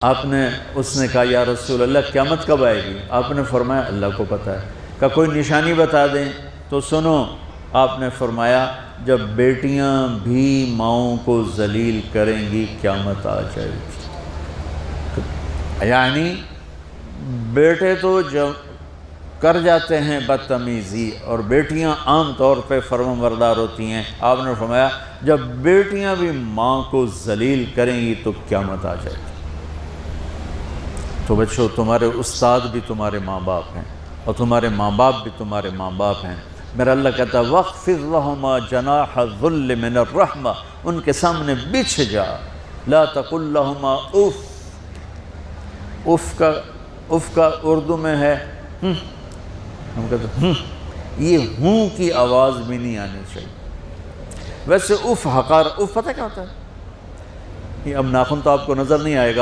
आपने उसने कहा या रसूल अल्लाह क़यामत कब आएगी? आपने फरमाया अल्लाह को पता है। का कोई निशानी बता दें तो सुनो। आपने फरमाया जब बेटियां भी माओं को जलील करेंगी क़यामत आ जाएगी। यानी बेटे तो जब कर जाते हैं बदतमीज़ी और बेटियां आम तौर पे फरमाबरदार होती हैं। आपने फरमाया जब बेटियां भी माँ को जलील करेंगी तो क़यामत आ जाएगी। तो बच्चों, तुम्हारे उस्ताद भी तुम्हारे माँ बाप हैं और तुम्हारे माँ बाप भी तुम्हारे माँ बाप हैं। मेरा अल्लाह कहता है वक़्फ़िज़ लहुमा जनाह ज़ुल्ल मिनर रहमा, उनके सामने बिछ जा। ला तक़ुल लहुमा उफ़। उफ़ का उर्दू में है हम कहते ये हूँ की आवाज़ भी नहीं आनी चाहिए। वैसे उफ़ हकार, उफ़ पता क्या होता है? ये अब नाखून तो आपको नज़र नहीं आएगा।